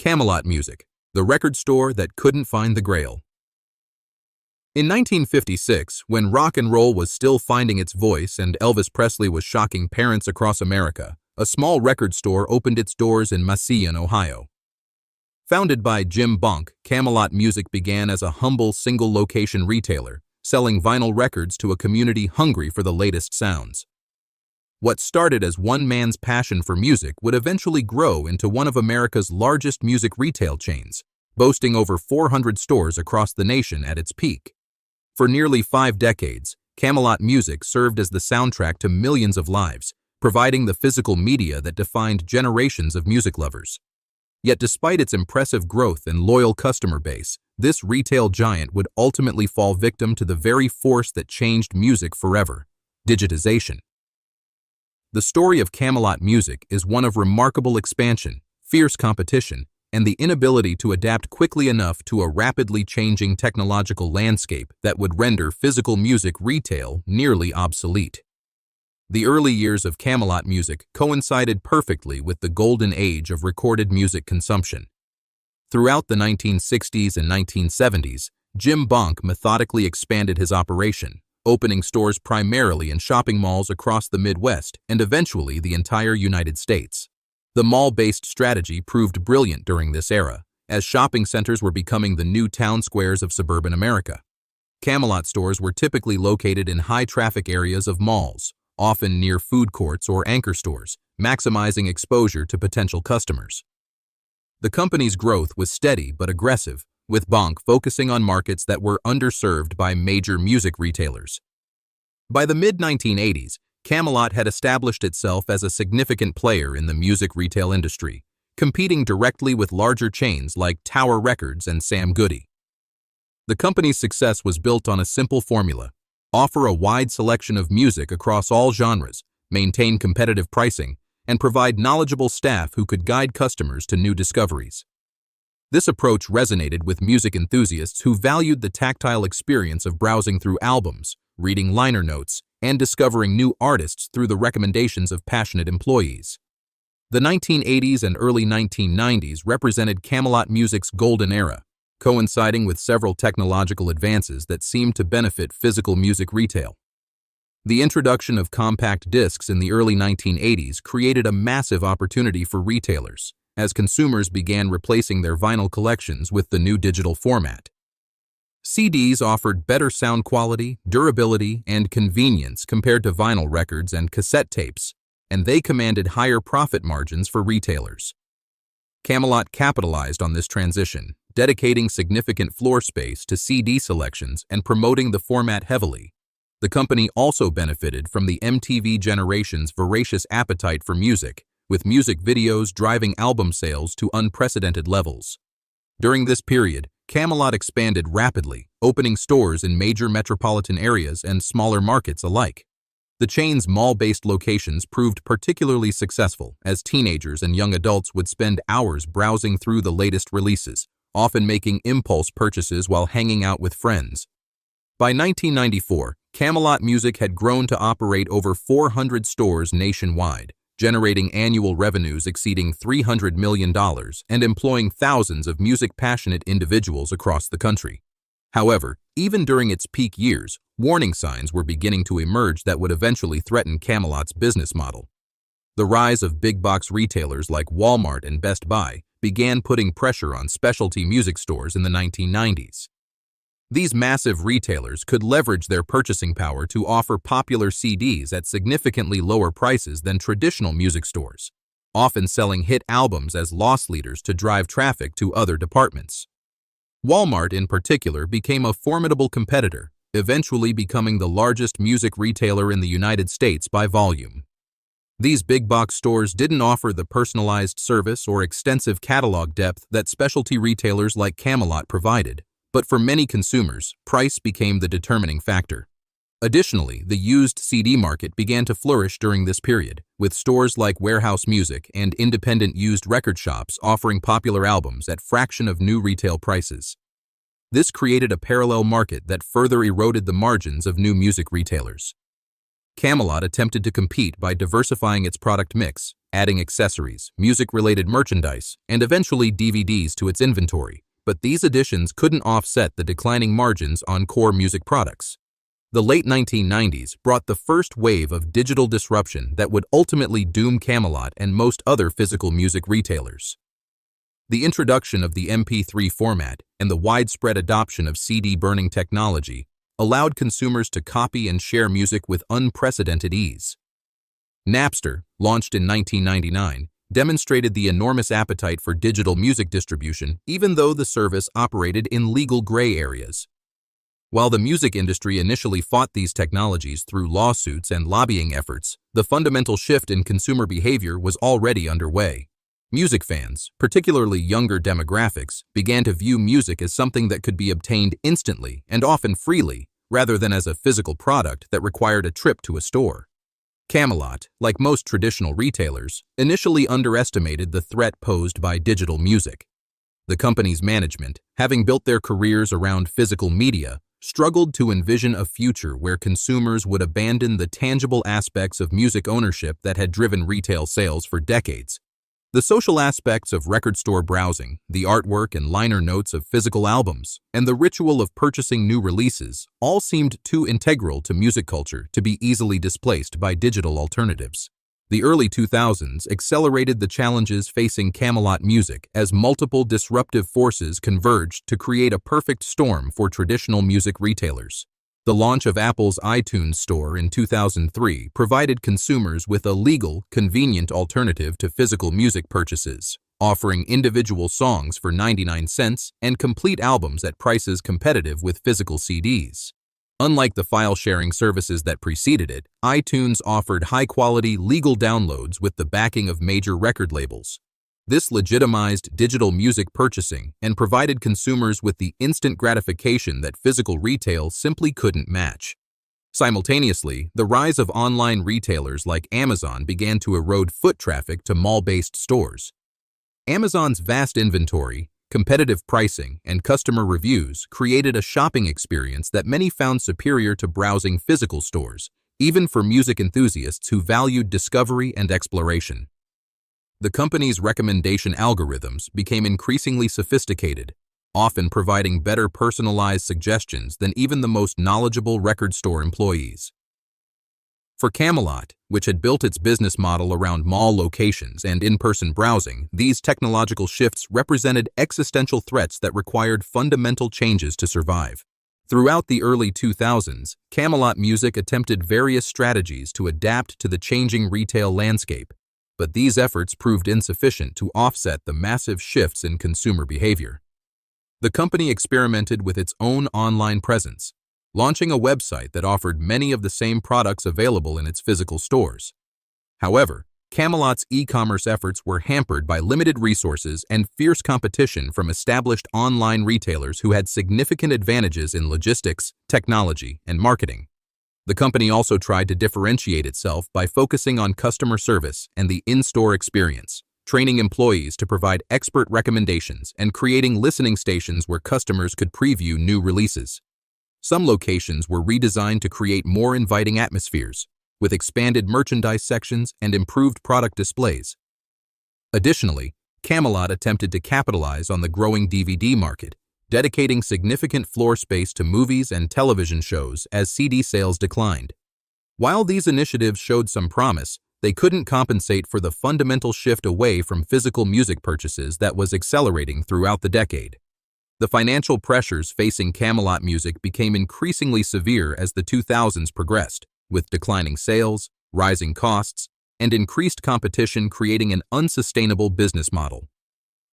Camelot Music, the record store that couldn't find the Grail. In 1956, when rock and roll was still finding its voice and Elvis Presley was shocking parents across America, a small record store opened its doors in Massillon, Ohio. Founded by Jim Bonk, Camelot Music began as a humble single-location retailer, selling vinyl records to a community hungry for the latest sounds. What started as one man's passion for music would eventually grow into one of America's largest music retail chains, boasting over 400 stores across the nation at its peak. For nearly 5 decades, Camelot Music served as the soundtrack to millions of lives, providing the physical media that defined generations of music lovers. Yet despite its impressive growth and loyal customer base, this retail giant would ultimately fall victim to the very force that changed music forever: digitization. The story of Camelot Music is one of remarkable expansion, fierce competition, and the inability to adapt quickly enough to a rapidly changing technological landscape that would render physical music retail nearly obsolete. The early years of Camelot Music coincided perfectly with the golden age of recorded music consumption. Throughout the 1960s and 1970s, Jim Bonk methodically expanded his operation, opening stores primarily in shopping malls across the Midwest and eventually the entire United States. The mall-based strategy proved brilliant during this era, as shopping centers were becoming the new town squares of suburban America. Camelot stores were typically located in high-traffic areas of malls, often near food courts or anchor stores, maximizing exposure to potential customers. The company's growth was steady but aggressive, with Bonk focusing on markets that were underserved by major music retailers. By the mid-1980s, Camelot had established itself as a significant player in the music retail industry, competing directly with larger chains like Tower Records and Sam Goody. The company's success was built on a simple formula: offer a wide selection of music across all genres, maintain competitive pricing, and provide knowledgeable staff who could guide customers to new discoveries. This approach resonated with music enthusiasts who valued the tactile experience of browsing through albums, reading liner notes, and discovering new artists through the recommendations of passionate employees. The 1980s and early 1990s represented Camelot Music's golden era, coinciding with several technological advances that seemed to benefit physical music retail. The introduction of compact discs in the early 1980s created a massive opportunity for retailers, as consumers began replacing their vinyl collections with the new digital format. CDs offered better sound quality, durability, and convenience compared to vinyl records and cassette tapes, and they commanded higher profit margins for retailers. Camelot capitalized on this transition, dedicating significant floor space to CD selections and promoting the format heavily. The company also benefited from the MTV generation's voracious appetite for music, with music videos driving album sales to unprecedented levels. During this period, Camelot expanded rapidly, opening stores in major metropolitan areas and smaller markets alike. The chain's mall-based locations proved particularly successful, as teenagers and young adults would spend hours browsing through the latest releases, often making impulse purchases while hanging out with friends. By 1994, Camelot Music had grown to operate over 400 stores nationwide, generating annual revenues exceeding $300 million and employing thousands of music-passionate individuals across the country. However, even during its peak years, warning signs were beginning to emerge that would eventually threaten Camelot's business model. The rise of big-box retailers like Walmart and Best Buy began putting pressure on specialty music stores in the 1990s. These massive retailers could leverage their purchasing power to offer popular CDs at significantly lower prices than traditional music stores, often selling hit albums as loss leaders to drive traffic to other departments. Walmart, in particular, became a formidable competitor, eventually becoming the largest music retailer in the United States by volume. These big-box stores didn't offer the personalized service or extensive catalog depth that specialty retailers like Camelot provided. But for many consumers, price became the determining factor. Additionally, the used CD market began to flourish during this period, with stores like Warehouse Music and independent used record shops offering popular albums at fraction of new retail prices. This created a parallel market that further eroded the margins of new music retailers. Camelot attempted to compete by diversifying its product mix, adding accessories, music-related merchandise, and eventually DVDs to its inventory, but these additions couldn't offset the declining margins on core music products. The late 1990s brought the first wave of digital disruption that would ultimately doom Camelot and most other physical music retailers. The introduction of the MP3 format and the widespread adoption of CD burning technology allowed consumers to copy and share music with unprecedented ease. Napster, launched in 1999, demonstrated the enormous appetite for digital music distribution, even though the service operated in legal gray areas. While the music industry initially fought these technologies through lawsuits and lobbying efforts, the fundamental shift in consumer behavior was already underway. Music fans, particularly younger demographics, began to view music as something that could be obtained instantly and often freely, rather than as a physical product that required a trip to a store. Camelot, like most traditional retailers, initially underestimated the threat posed by digital music. The company's management, having built their careers around physical media, struggled to envision a future where consumers would abandon the tangible aspects of music ownership that had driven retail sales for decades. The social aspects of record store browsing, the artwork and liner notes of physical albums, and the ritual of purchasing new releases all seemed too integral to music culture to be easily displaced by digital alternatives. The early 2000s accelerated the challenges facing Camelot music as multiple disruptive forces converged to create a perfect storm for traditional music retailers. The launch of Apple's iTunes Store in 2003 provided consumers with a legal, convenient alternative to physical music purchases, offering individual songs for 99 cents and complete albums at prices competitive with physical CDs. Unlike the file-sharing services that preceded it, iTunes offered high-quality legal downloads with the backing of major record labels. This legitimized digital music purchasing and provided consumers with the instant gratification that physical retail simply couldn't match. Simultaneously, the rise of online retailers like Amazon began to erode foot traffic to mall-based stores. Amazon's vast inventory, competitive pricing, and customer reviews created a shopping experience that many found superior to browsing physical stores, even for music enthusiasts who valued discovery and exploration. The company's recommendation algorithms became increasingly sophisticated, often providing better personalized suggestions than even the most knowledgeable record store employees. For Camelot, which had built its business model around mall locations and in-person browsing, these technological shifts represented existential threats that required fundamental changes to survive. Throughout the early 2000s, Camelot Music attempted various strategies to adapt to the changing retail landscape, but these efforts proved insufficient to offset the massive shifts in consumer behavior. The company experimented with its own online presence, launching a website that offered many of the same products available in its physical stores. However, Camelot's e-commerce efforts were hampered by limited resources and fierce competition from established online retailers who had significant advantages in logistics, technology, and marketing. The company also tried to differentiate itself by focusing on customer service and the in-store experience, training employees to provide expert recommendations and creating listening stations where customers could preview new releases. Some locations were redesigned to create more inviting atmospheres, with expanded merchandise sections and improved product displays. Additionally, Camelot attempted to capitalize on the growing DVD market, dedicating significant floor space to movies and television shows as CD sales declined. While these initiatives showed some promise, they couldn't compensate for the fundamental shift away from physical music purchases that was accelerating throughout the decade. The financial pressures facing Camelot Music became increasingly severe as the 2000s progressed, with declining sales, rising costs, and increased competition creating an unsustainable business model.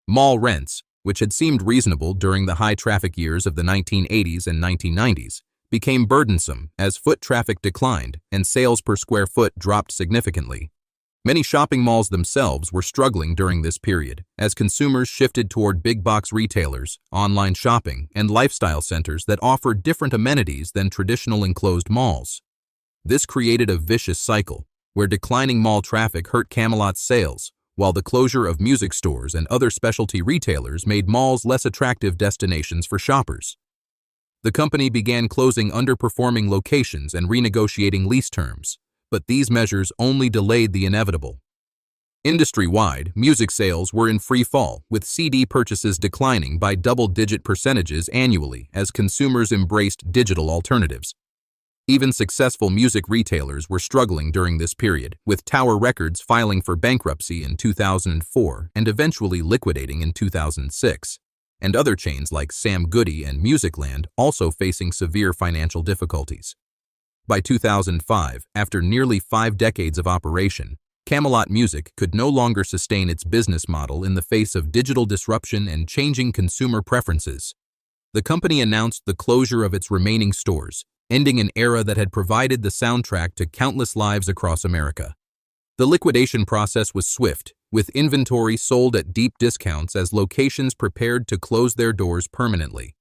Mall rents, which had seemed reasonable during the high-traffic years of the 1980s and 1990s, became burdensome as foot traffic declined and sales per square foot dropped significantly. Many shopping malls themselves were struggling during this period as consumers shifted toward big-box retailers, online shopping, and lifestyle centers that offered different amenities than traditional enclosed malls. This created a vicious cycle where declining mall traffic hurt Camelot's sales, while the closure of music stores and other specialty retailers made malls less attractive destinations for shoppers. The company began closing underperforming locations and renegotiating lease terms, but these measures only delayed the inevitable. Industry-wide, music sales were in free fall, with CD purchases declining by double-digit percentages annually as consumers embraced digital alternatives. Even successful music retailers were struggling during this period, with Tower Records filing for bankruptcy in 2004 and eventually liquidating in 2006, and other chains like Sam Goody and Musicland also facing severe financial difficulties. By 2005, after nearly 5 decades of operation, Camelot Music could no longer sustain its business model in the face of digital disruption and changing consumer preferences. The company announced the closure of its remaining stores, ending an era that had provided the soundtrack to countless lives across America. The liquidation process was swift, with inventory sold at deep discounts as locations prepared to close their doors permanently.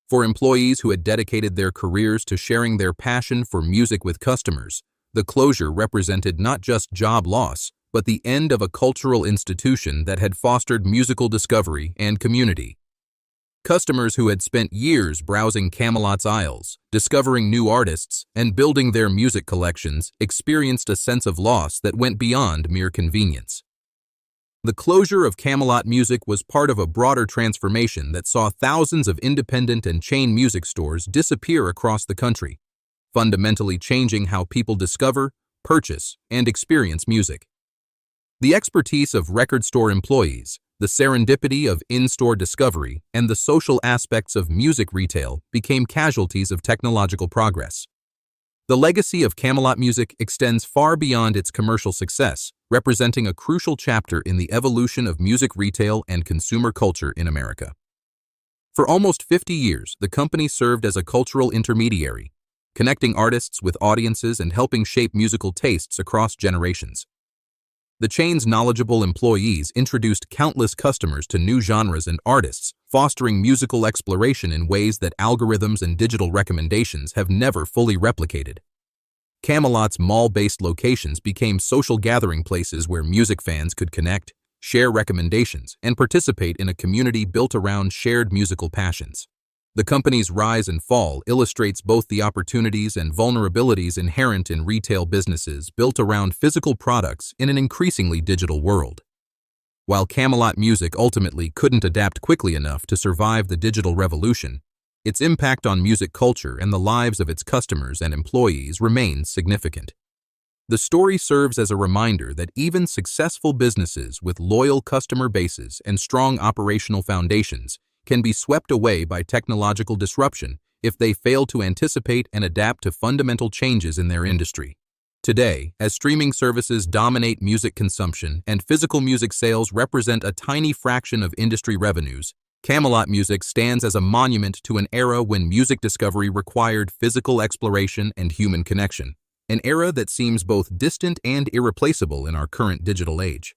For employees who had dedicated their careers to sharing their passion for music with customers, the closure represented not just job loss, but the end of a cultural institution that had fostered musical discovery and community. Customers who had spent years browsing Camelot's aisles, discovering new artists, and building their music collections experienced a sense of loss that went beyond mere convenience. The closure of Camelot Music was part of a broader transformation that saw thousands of independent and chain music stores disappear across the country, fundamentally changing how people discover, purchase, and experience music. The expertise of record store employees, the serendipity of in-store discovery, and the social aspects of music retail became casualties of technological progress. The legacy of Camelot Music extends far beyond its commercial success, representing a crucial chapter in the evolution of music retail and consumer culture in America. For almost 50 years, the company served as a cultural intermediary, connecting artists with audiences and helping shape musical tastes across generations. The chain's knowledgeable employees introduced countless customers to new genres and artists, fostering musical exploration in ways that algorithms and digital recommendations have never fully replicated. Camelot's mall-based locations became social gathering places where music fans could connect, share recommendations, and participate in a community built around shared musical passions. The company's rise and fall illustrates both the opportunities and vulnerabilities inherent in retail businesses built around physical products in an increasingly digital world. While Camelot Music ultimately couldn't adapt quickly enough to survive the digital revolution, its impact on music culture and the lives of its customers and employees remains significant. The story serves as a reminder that even successful businesses with loyal customer bases and strong operational foundations can be swept away by technological disruption if they fail to anticipate and adapt to fundamental changes in their industry. Today, as streaming services dominate music consumption and physical music sales represent a tiny fraction of industry revenues, Camelot Music stands as a monument to an era when music discovery required physical exploration and human connection, an era that seems both distant and irreplaceable in our current digital age.